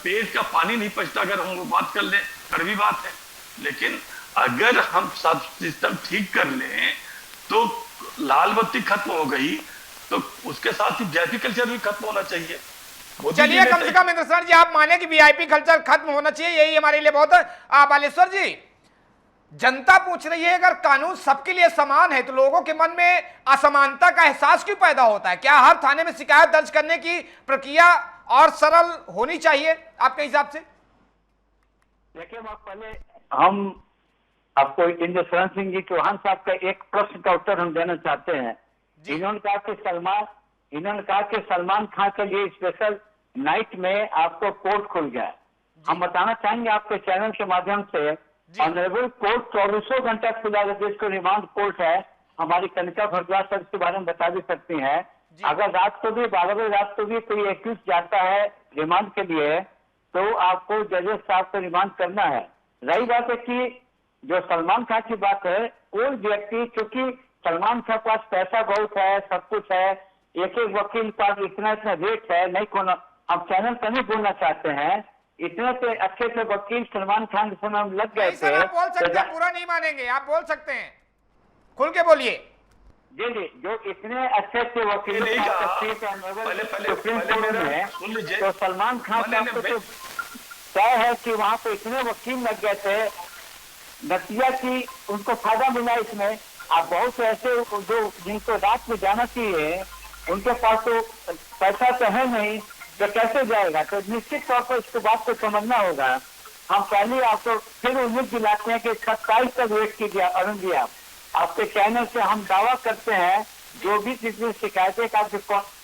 पेट का पानी नहीं पचता। अगर हम वो बात कर लें, कड़वी बात है, लेकिन अगर हम सब सिस्टम ठीक कर लें तो लाल बत्ती खत्म हो गई, तो उसके साथ ही वीआईपी कल्चर भी खत्म होना चाहिए। चलिए, कम से कम इंद्रसर जी आप माने कि वीआईपी कल्चर खत्म होना चाहिए, यही हमारे लिए बहुत है। बालेश्वर जी, जनता पूछ रही है अगर कानून सबके लिए समान है तो लोगों के मन में असमानता का एहसास क्यों पैदा होता है? क्या हर थाने में शिकायत दर्ज करने की प्रक्रिया और सरल होनी चाहिए आपके हिसाब से? देखिए, पहले हम आपको इंद्रशरण सिंह जी चौहान साहब का एक प्रश्न का उत्तर हम देना चाहते हैं। इन्होंने कहा कि सलमान खान के लिए स्पेशल नाइट में आपको कोर्ट खुल गया। हम बताना चाहेंगे आपके चैनल के माध्यम से, ऑनरेबल कोर्ट 24 घंटा खुला है, जिसको रिमांड कोर्ट है। हमारी कनिका भारद्वाज सर इसके बारे में बता भी सकती हैं। अगर रात को भी 12 बजे रात को भी कोई एक्यूज जाता है रिमांड के लिए, तो आपको जजेस साहब को रिमांड करना है। रही बात है कि जो सलमान खान की बात है, कोई व्यक्ति, क्योंकि सलमान खान के पास पैसा बहुत है, सब कुछ है, एक एक वकील का इतना रेट है, नहीं खोना, हम चैनल पर नहीं बोलना चाहते हैं, इतने से अच्छे से वकील सलमान खान के समय हम लग गए थे। आप बोल सकते हैं, पूरा नहीं मानेंगे, आप बोल सकते हैं, खुल के बोलिए। जी जी, जो इतने अच्छे अच्छे वकील तो सलमान खान का तो तय है कि वहाँ पे इतने वकील लग गए थे, नतीजा की उनको फायदा मिला इसमें। आप बहुत ऐसे जो जिनको रात में जाना चाहिए, उनके पास तो पैसा तो है नहीं, तो कैसे जाएगा? तो निश्चित तौर पर इसको बात को समझना होगा। हम पहले आपको फिर उम्मीद दिलाते हैं कि 27 तक वेट कीजिए अरुण जी। आप आपके चैनल से हम दावा करते हैं, जो भी जितनी शिकायतें का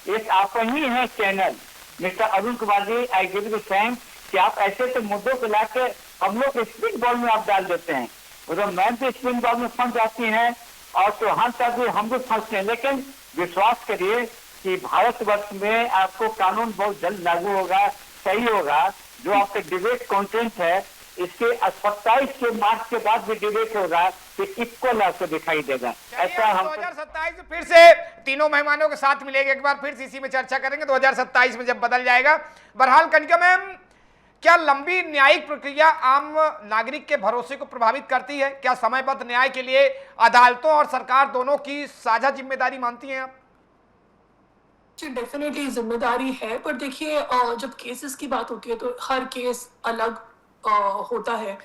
एक आप ही है channel mister Arun Kumar ji, I give you thank कि आप ऐसे तो मुद्दों को लाके हम लोग स्पिन बॉल में आप डाल देते हैं। उधर मैम भी स्पिन बॉल में फंस जाती हैं और चौहान साहब भी हम भी फंसते हैं। लेकिन विश्वास करिए कि भारतवर्ष में आपको कानून बहुत जल्द लागू होगा, सही होगा। जो आपके डिबेट कंटेंट है, इसके 27 के मार्च के बाद भी डिबेट होगा कि इक्वल आपको दिखाई देगा। ऐसा हम 2027 में फिर से तीनों मेहमानों के साथ मिलेंगे, एक बार फिर इसी में चर्चा करेंगे 2027 में जब बदल जाएगा। बहरहाल कनिका मैम, क्या लंबी न्यायिक प्रक्रिया आम नागरिक के भरोसे को प्रभावित करती है? क्या समयबद्ध न्याय के लिए अदालतों और सरकार दोनों की साझा जिम्मेदारी मानती हैं आप? जी, डेफिनेटली जिम्मेदारी है, पर देखिए जब केसेस की बात होती है तो हर केस अलग होता है।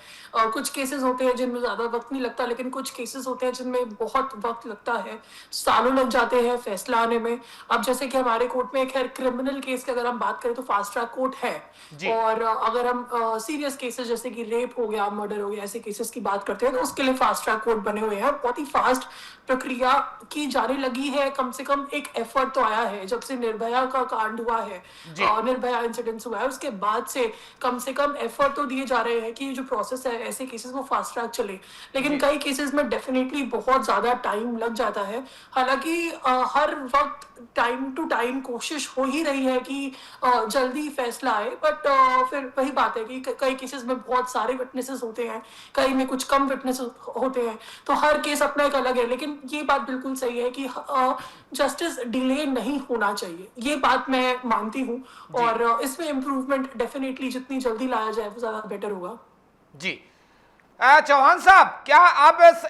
कुछ केसेस होते हैं जिनमें ज़्यादा वक्त नहीं लगता, लेकिन कुछ केसेस होते हैं जिनमें बहुत वक्त लगता है, सालों लग जाते हैं फैसला आने में। अब जैसे कि हमारे कोर्ट में खैर क्रिमिनल केस की अगर हम बात करें तो फास्ट ट्रैक कोर्ट है, और अगर हम सीरियस केसेस जैसे कि रेप हो गया, मर्डर हो गया, ऐसे केसेस की बात करते हैं तो उसके लिए फास्ट ट्रैक कोर्ट बने हुए हैं। बहुत ही फास्ट प्रक्रिया की जाने लगी है। कम से कम एक एफर्ट तो आया है जब से निर्भया का कांड हुआ है, निर्भया इंसिडेंट हुआ है, उसके बाद से कम एफर्ट तो दिए जा रहे हैं कि जो प्रोसेस है ऐसे केसेस वो फास्ट ट्रैक चले। लेकिन कई केसेस में डेफिनेटली बहुत ज्यादा टाइम लग जाता है। हालांकि हर वक्त टाइम टू टाइम कोशिश हो ही रही है कि जल्दी फैसला आए, बट फिर वही बात है कि कई केसेस में बहुत सारे विटनेसेस होते हैं, कई में कुछ कम विटनेस होते हैं, तो हर केस अपना एक अलग है। लेकिन ये बात बिल्कुल सही है कि जस्टिस डिले नहीं होना चाहिए, ये बात मैं मानती हूँ, और इसमें इम्प्रूवमेंट डेफिनेटली जितनी जल्दी लाया जाए वो ज्यादा बेटर होगा। जी चौहान साहब, क्या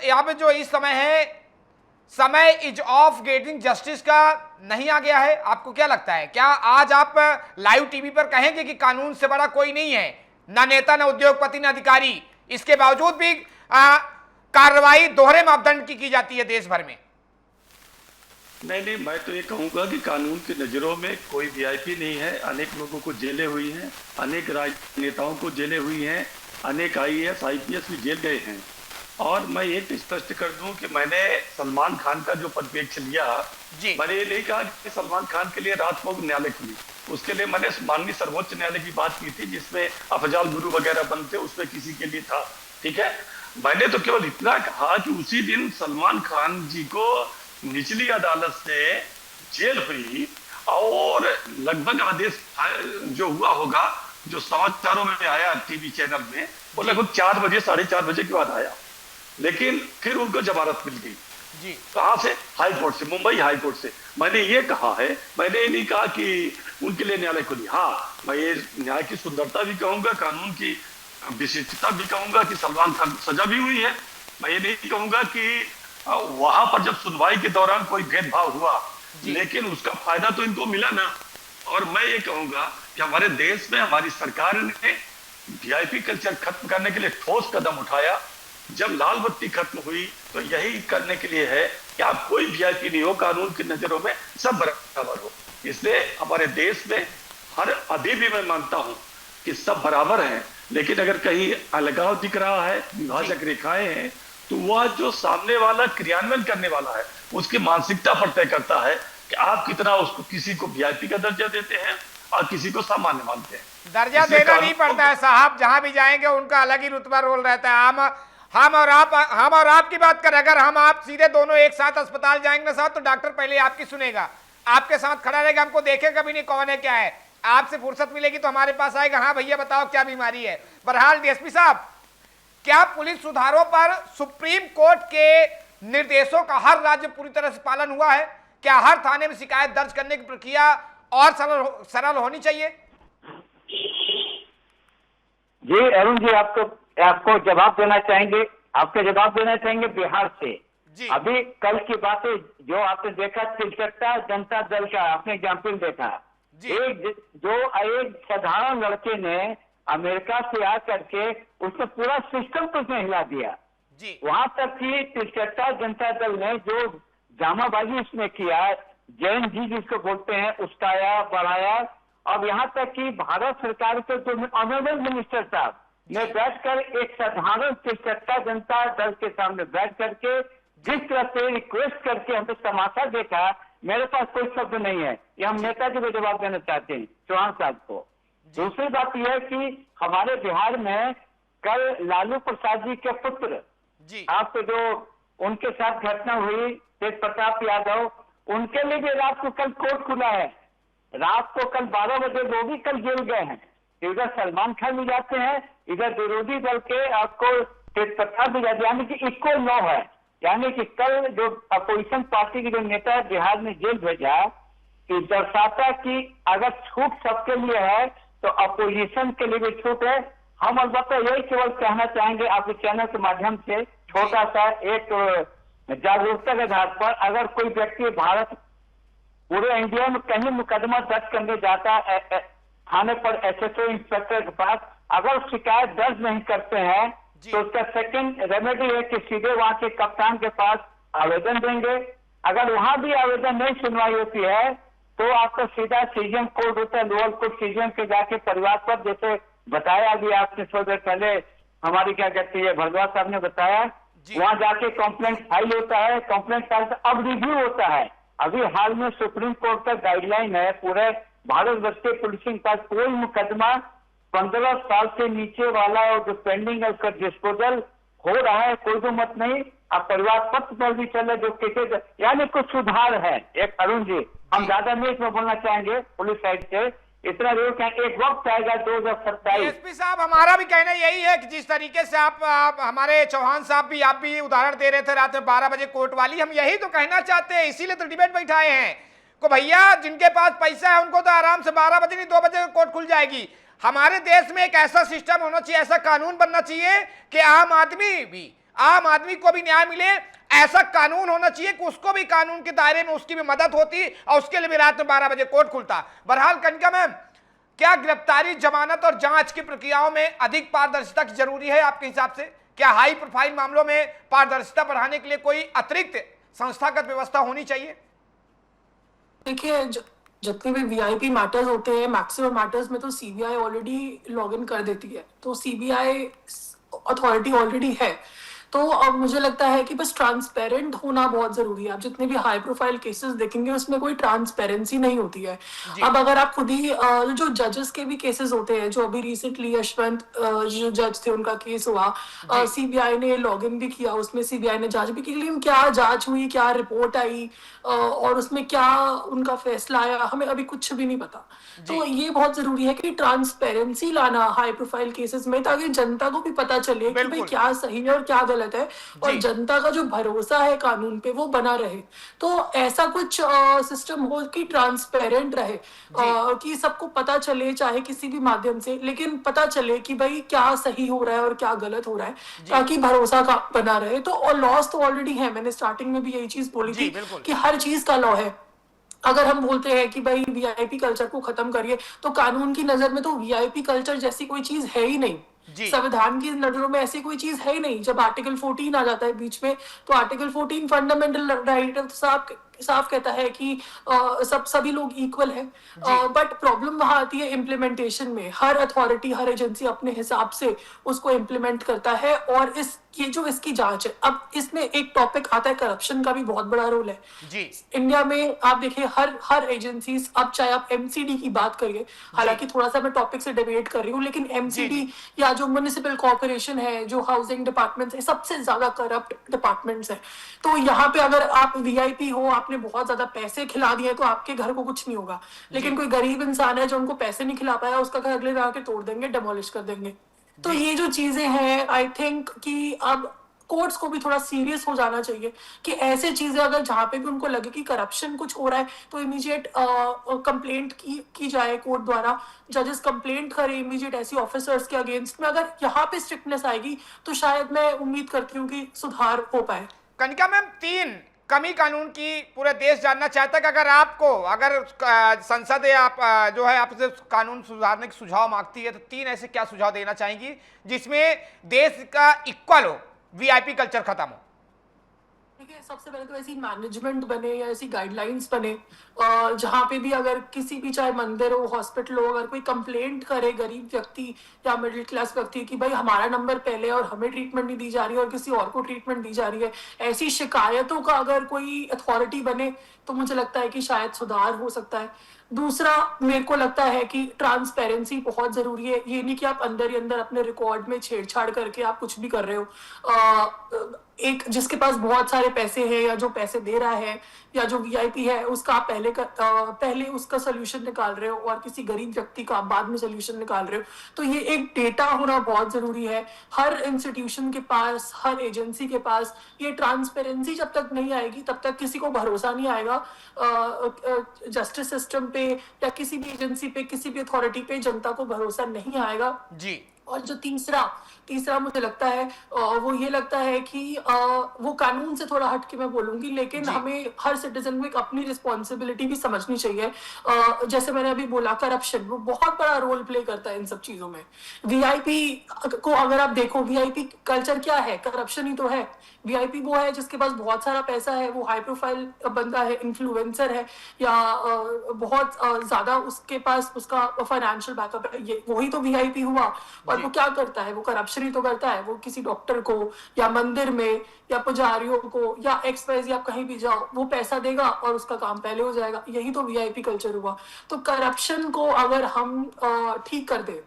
अब जो इस समय है, समय इज ऑफ गेटिंग जस्टिस का नहीं आ गया है? आपको क्या लगता है, क्या आज आप लाइव टीवी पर कहेंगे कि कानून से बड़ा कोई नहीं है, ना नेता, ना उद्योगपति, ना अधिकारी, इसके बावजूद भी कार्रवाई दोहरे मापदंड की जाती है देश भर में? नहीं, मैं तो ये कहूंगा कि कानून की नजरों में कोई वीआईपी नहीं है। अनेक लोगों को जेलें हुई हैं, अनेक राजनेताओं को जेलें हुई हैं, अनेक IAS IPS भी जेल गए हैं। और मैं एक स्पष्ट कर दूं कि मैंने सलमान खान का जो परिप्रेक्ष्य लिया, मैंने ये नहीं कहा कि सलमान खान के लिए रात को न्यायालय खुली। उसके लिए मैंने माननीय सर्वोच्च न्यायालय की बात की थी, जिसमें अफजाल गुरु वगैरह बनते, उसमें किसी के लिए था, ठीक है। मैंने तो केवल इतना कहा कि उसी दिन सलमान खान जी को निचली अदालत से जेल हुई और लगभग आदेश जो हुआ होगा, जो समाचारों में आया टीवी चैनल में, वो लगभग 4 बजे 4:30 बजे के बाद आया, लेकिन फिर उनको जमानत मिल गई जी। कहां से? हाई कोर्ट से, मुंबई हाई कोर्ट से। मैंने ये कहा है, मैंने ये नहीं कहा कि उनके लिए न्यायालय खुली। हाँ, मैं ये न्याय की सुंदरता भी कहूंगा, कानून की विशिष्टता भी कहूंगा कि सलमान खान को सजा भी हुई है। मैं ये नहीं कहूंगा कि वहां पर जब सुनवाई के दौरान कोई भेदभाव हुआ, लेकिन उसका फायदा तो इनको मिला ना। और मैं ये कहूंगा कि हमारे देश में हमारी सरकार ने वीआईपी कल्चर खत्म करने के लिए ठोस कदम उठाया। जब लाल बत्ती खत्म हुई तो यही करने के लिए है कि आप कोई वीआईपी नहीं हो, कानून की नजरों में सब बराबर हो। इसलिए हमारे देश में अभी भी मैं मानता हूं कि सब बराबर हैं, लेकिन अगर कहीं अलगाव दिख रहा है, विभाजक रेखाएं हैं, तो वह जो सामने वाला क्रियान्वयन करने वाला है उसकी मानसिकता पर तय करता है कि आप कितना उसको, किसी को वीआईपी का दर्जा देते हैं और किसी को सामान्य मानते हैं। दर्जा देना नहीं पड़ता है साहब, जहां भी जाएंगे उनका अलग ही रुतबा रोल रहता है। हम और आप की बात करें, अगर हम आप सीधे दोनों एक साथ अस्पताल जाएंगे ना साहब, तो डॉक्टर पहले आपकी सुनेगा, आपके साथ खड़ा रहेगा, हमको देखेगा भी नहीं कौन है क्या है। आपसे फुर्सत मिलेगी तो हमारे पास आएगा, हाँ भैया बताओ क्या बीमारी है। बहरहाल डीएसपी साहब, क्या पुलिस सुधारों पर सुप्रीम कोर्ट के निर्देशों का हर राज्य पूरी तरह से पालन हुआ है? क्या हर थाने में शिकायत दर्ज करने की प्रक्रिया और सरल होनी चाहिए? जी अरुण जी, आपको जवाब देना चाहेंगे, आपके जवाब देना चाहेंगे बिहार से जी। अभी कल की बात है, जो आपने देखा तिलचट्टा जनता दल का आपने एग्जाम्पल देखा, एक साधारण लड़के ने अमेरिका से आकर के उसने पूरा सिस्टम तो उसने हिला दिया जी। वहां तक कि तिलचट्टा जनता दल ने जो जामाबाजी उसने किया, जैन जी जिसको बोलते हैं, उसकाया बढ़ाया। अब यहाँ तक कि भारत सरकार के जो ऑनरेबल मिनिस्टर साहब ने बैठकर एक साधारण तिलचट्टा जनता दल के सामने बैठ करके जिस तरह से रिक्वेस्ट करके हमने तमाशा देखा, मेरे पास कोई शब्द नहीं है। ये हम नेताजी को जवाब देना चाहते हैं, चौहान साहब को। दूसरी बात यह है कि हमारे बिहार में कल लालू प्रसाद जी के पुत्र जी, आपको जो उनके साथ घटना हुई, तेज प्रताप यादव, उनके लिए भी रात को कल कोर्ट खुला है। रात को कल 12 बजे वो भी कल जेल गए हैं। इधर सलमान खान भी जाते हैं, इधर विरोधी दल के आपको तेज प्रताप भी जाते, यानी कि इक्वल लॉ है। यानी कि कल जो अपोजिशन पार्टी के जो नेता बिहार में जेल भेजा, कि दर्शाता कि अगर छूट सबके लिए है तो अपोजिशन के लिए भी छूट है। हम अलबत्ता यही केवल कहना चाहेंगे आपके चैनल के माध्यम से, छोटा सा एक जागरूकता के आधार पर, अगर कोई व्यक्ति भारत पूरे इंडिया में कहीं मुकदमा दर्ज करने जाता है थाने पर, एसएसओ इंस्पेक्टर के पास, अगर शिकायत दर्ज नहीं करते हैं तो उसका सेकंड रेमेडी है कि सीधे वहां के कप्तान के पास आवेदन देंगे। अगर वहां भी आवेदन नहीं सुनवाई होती है तो आपका सीधा सीजीएम कोर्ट होता है, लोअर कोर्ट सीजीएम के जाके परिवार पर, जैसे बताया अभी आपने थोड़ी देर पहले हमारी क्या कहती है भारद्वाज साहब ने बताया, वहां जाके कंप्लेंट फाइल होता है, कंप्लेंट फाइल से अब रिव्यू होता है। अभी हाल में सुप्रीम कोर्ट का गाइडलाइन है, पूरे भारतवर्ष के पुलिसिंग का कोई मुकदमा 15 साल से नीचे वाला और जो पेंडिंग है उसका डिस्पोजल हो रहा है, कोई तो मत नहीं। अब परिवार पत्र पर भी चले जो केसेज, यानी कुछ सुधार है। एक अरुण जी, हम ज्यादा नहीं इसमें बोलना चाहेंगे पुलिस साइड से, इतना जरूर कहें एक वक्त आएगा 2027। एसपी साहब, हमारा भी कहना यही है कि जिस तरीके से आप हमारे चौहान साहब भी, आप भी उदाहरण दे रहे थे रात में 12 बजे कोर्ट वाली, हम यही तो कहना चाहते हैं, इसीलिए तो डिबेट बैठाए हैं को भैया जिनके पास पैसा है उनको तो आराम से 12 बजे नहीं 2 बजे कोर्ट खुल जाएगी। हमारे देश में एक ऐसा सिस्टम होना चाहिए, ऐसा कानून बनना चाहिए कि आम आदमी को भी न्याय मिले। ऐसा कानून होना चाहिए कि उसको भी कानून के दायरे में उसकी भी मदद होती और उसके लिए भी रात में 12 बजे कोर्ट खुलता। बहरहाल कनिका मैम, क्या गिरफ्तारी, जमानत और जांच की प्रक्रियाओं में अधिक पारदर्शिता की जरूरी है आपके हिसाब से? क्या हाई प्रोफाइल मामलों में पारदर्शिता बढ़ाने के लिए कोई अतिरिक्त संस्थागत व्यवस्था होनी चाहिए? देखिए, जितने भी वीआईपी मैटर्स होते हैं, मैक्सिमम मैटर्स में तो सीबीआई ऑलरेडी लॉग इन कर देती है, तो सीबीआई अथॉरिटी ऑलरेडी है। तो अब मुझे लगता है कि बस ट्रांसपेरेंट होना बहुत जरूरी है। आप जितने भी हाई प्रोफाइल केसेस देखेंगे उसमें कोई ट्रांसपेरेंसी नहीं होती है। अब अगर आप खुद ही जो जजेस के भी केसेस होते हैं, जो अभी रिसेंटली यशवंत जो जज थे उनका केस हुआ, सीबीआई ने लॉगिन भी किया, उसमें सीबीआई ने जांच भी की, लेकिन क्या जांच हुई, क्या रिपोर्ट आई और उसमें क्या उनका फैसला आया, हमें अभी कुछ भी नहीं पता। तो ये बहुत जरूरी है कि ट्रांसपेरेंसी लाना हाई प्रोफाइल केसेस में, ताकि जनता को भी पता चले कि भाई क्या सही है और क्या गलत है, और जनता का जो भरोसा है कानून पे वो बना रहे। तो ऐसा कुछ सिस्टम हो कि ट्रांसपेरेंट रहे, कि सबको पता चले, चाहे किसी भी माध्यम से, लेकिन पता चले कि भाई क्या सही हो रहा है और क्या गलत हो रहा है, ताकि भरोसा का बना रहे। तो लॉस तो ऑलरेडी है, मैंने स्टार्टिंग में भी यही चीज बोली थी कि हर चीज का लॉ है। अगर हम बोलते हैं कि भाई वीआईपी कल्चर को खत्म करिए, तो कानून की नजर में तो वीआईपी कल्चर जैसी कोई चीज है ही नहीं। संविधान की नजरों में ऐसी कोई चीज है ही नहीं। जब आर्टिकल 14 आ जाता है बीच में, तो आर्टिकल 14 फंडामेंटल राइट साफ कहता है कि सभी लोग इक्वल है। बट प्रॉब्लम वहां आती है इम्प्लीमेंटेशन में। हर अथॉरिटी, हर एजेंसी अपने हिसाब से उसको इम्प्लीमेंट करता है, और ये जो इसकी जांच है, अब इसमें एक टॉपिक आता है करप्शन का भी बहुत बड़ा रोल है जी। इंडिया में आप देखिए हर एजेंसीज, अब चाहे आप एमसीडी की बात करिए, हालांकि थोड़ा सा मैं टॉपिक से डिबेट कर रही हूँ, लेकिन एमसीडी या जो म्युनिसिपल कॉर्पोरेशन है, जो हाउसिंग डिपार्टमेंट है, सबसे ज्यादा करप्ट डिपार्टमेंट्स है। तो यहाँ पे अगर आप वीआईपी हो, आपने बहुत ज्यादा पैसे खिला दिए, तो आपके घर को कुछ नहीं होगा, लेकिन कोई गरीब इंसान है जो उनको पैसे नहीं खिला पाया, उसका घर अगले आके तोड़ देंगे, डेमोलिश कर देंगे। तो ये जो चीजें हैं, आई थिंक कि अब कोर्ट्स को भी थोड़ा सीरियस हो जाना चाहिए कि ऐसे चीजें अगर जहां पे भी उनको लगे कि करप्शन कुछ हो रहा है, तो इमीडिएट कंप्लेंट की जाए कोर्ट द्वारा। जजेस कंप्लेंट करें इमीडिएट ऐसी ऑफिसर्स के अगेंस्ट में। अगर यहाँ पे स्ट्रिक्टनेस आएगी तो शायद मैं उम्मीद करती हूँ कि सुधार हो पाए। कनिका मैम, 3 कमी कानून की पूरे देश जानना चाहता है कि अगर संसद या आप जो है आपसे कानून सुधारने के सुझाव मांगती है, तो 3 ऐसे क्या सुझाव देना चाहेंगी जिसमें देश का इक्वल हो, वीआईपी कल्चर खत्म हो? देखिए, सबसे पहले तो ऐसी मैनेजमेंट बने या ऐसी गाइडलाइंस बने जहाँ पे भी अगर किसी भी, चाहे मंदिर हो, हॉस्पिटल हो, अगर कोई कंप्लेंट करे गरीब व्यक्ति या मिडिल क्लास व्यक्ति कि भाई हमारा नंबर पहले और हमें ट्रीटमेंट नहीं दी जा रही है और किसी और को ट्रीटमेंट दी जा रही है, ऐसी शिकायतों का अगर कोई अथॉरिटी बने, तो मुझे लगता है कि शायद सुधार हो सकता है। दूसरा, मेरे को लगता है कि ट्रांसपेरेंसी बहुत जरूरी है। ये नहीं कि आप अंदर ही अंदर अपने रिकॉर्ड में छेड़छाड़ करके आप कुछ भी कर रहे हो। एक जिसके पास बहुत सारे पैसे हैं या जो पैसे दे रहा है या जो वीआईपी है, उसका आप पहले उसका सोल्यूशन निकाल रहे हो और किसी गरीब व्यक्ति का आप बाद में सोल्यूशन निकाल रहे हो। तो ये एक डेटा होना बहुत जरूरी है हर इंस्टीट्यूशन के पास, हर एजेंसी के पास। ये ट्रांसपेरेंसी जब तक नहीं आएगी तब तक किसी को भरोसा नहीं आएगा जस्टिस सिस्टम पे या किसी भी एजेंसी पे, किसी भी अथॉरिटी पे जनता को भरोसा नहीं आएगा जी। और जो तीसरा मुझे लगता है वो ये लगता है कि वो कानून से थोड़ा हट के मैं बोलूंगी, लेकिन हमें हर सिटीजन को एक अपनी रिस्पॉन्सिबिलिटी भी समझनी चाहिए। जैसे मैंने अभी बोला, करप्शन वो बहुत बड़ा रोल प्ले करता है इन सब चीजों में। वीआईपी को अगर आप देखो, वीआईपी कल्चर क्या है? करप्शन ही तो है। वीआईपी वो है जिसके पास बहुत सारा पैसा है, वो हाई प्रोफाइल बंदा है, इन्फ्लुएंसर है, या बहुत ज्यादा उसके पास उसका फाइनेंशियल बैकअप है, ये वही तो वीआईपी हुआ। और वो क्या करता है? वो करप्शन ही तो करता है। वो किसी डॉक्टर को या मंदिर में या पुजारियों को या XYZ, आप कहीं भी जाओ, वो पैसा देगा और उसका काम पहले हो जाएगा। यही तो वीआईपी कल्चर हुआ। तो करप्शन को अगर हम ठीक कर दे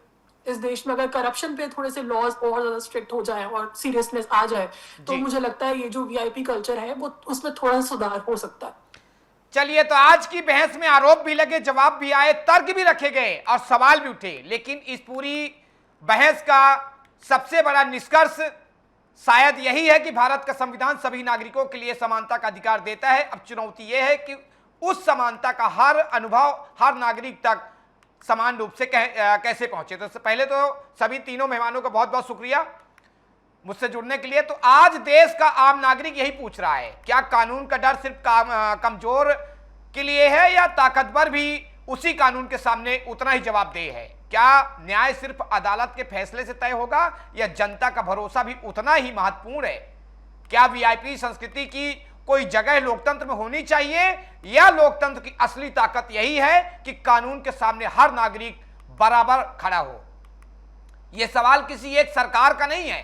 इस देश में, अगर करप्शन पे थोड़े से लॉज और ज्यादा स्ट्रिक्ट हो जाए और सीरियसनेस आ जाए, तो मुझे लगता है ये जो वीआईपी कल्चर है वो उसमें थोड़ा सुधार हो सकता है। चलिए, तो आज की बहस में आरोप भी लगे, जवाब भी आए, तर्क भी रखे गए और सवाल भी उठे, लेकिन इस पूरी बहस का सबसे बड़ा निष्कर्ष शायद यही है कि भारत का संविधान सभी नागरिकों के लिए समानता का अधिकार देता है। अब चुनौती यह है कि उस समानता का हर अनुभव हर नागरिक तक समान रूप से कैसे पहुंचे। तो पहले तो सभी तीनों मेहमानों का बहुत बहुत शुक्रिया मुझसे जुड़ने के लिए। तो आज देश का आम नागरिक यही पूछ रहा है, क्या कानून का डर सिर्फ कमजोर के लिए है या ताकतवर भी उसी कानून के सामने उतना ही जवाबदेह है? क्या न्याय सिर्फ अदालत के फैसले से तय होगा या जनता का भरोसा भी उतना ही महत्वपूर्ण है? क्या वीआईपी संस्कृति की कोई जगह लोकतंत्र में होनी चाहिए या लोकतंत्र की असली ताकत यही है कि कानून के सामने हर नागरिक बराबर खड़ा हो? यह सवाल किसी एक सरकार का नहीं है,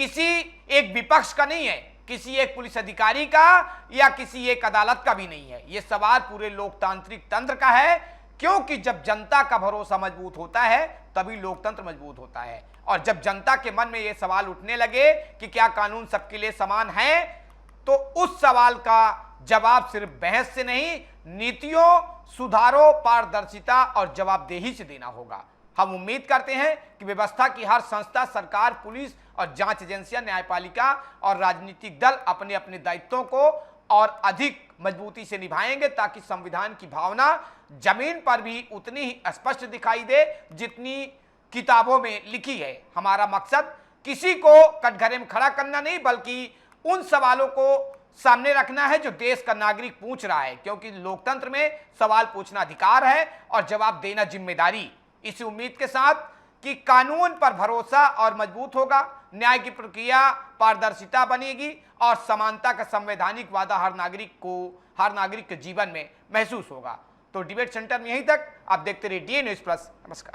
किसी एक विपक्ष का नहीं है, किसी एक पुलिस अधिकारी का या किसी एक अदालत का भी नहीं है। यह सवाल पूरे लोकतांत्रिक तंत्र का है, क्योंकि जब जनता का भरोसा मजबूत होता है तभी लोकतंत्र मजबूत होता है। और जब जनता के मन में यह सवाल उठने लगे कि क्या कानून सबके लिए समान है, तो उस सवाल का जवाब सिर्फ बहस से नहीं, नीतियों, सुधारों, पारदर्शिता और जवाबदेही से देना होगा। हम उम्मीद करते हैं कि व्यवस्था की हर संस्था, सरकार, पुलिस और जांच एजेंसियां, न्यायपालिका और राजनीतिक दल अपने अपने दायित्वों को और अधिक मजबूती से निभाएंगे, ताकि संविधान की भावना जमीन पर भी उतनी ही स्पष्ट दिखाई दे जितनी किताबों में लिखी है। हमारा मकसद किसी को कटघरे में खड़ा करना नहीं, बल्कि उन सवालों को सामने रखना है जो देश का नागरिक पूछ रहा है, क्योंकि लोकतंत्र में सवाल पूछना अधिकार है और जवाब देना जिम्मेदारी। इसी उम्मीद के साथ कि कानून पर भरोसा और मजबूत होगा, न्याय की प्रक्रिया पारदर्शिता बनेगी और समानता का संवैधानिक वादा हर नागरिक के जीवन में महसूस होगा। तो डिबेट सेंटर में यहीं तक। आप देखते रहिए DA न्यूज़ प्लस। नमस्कार।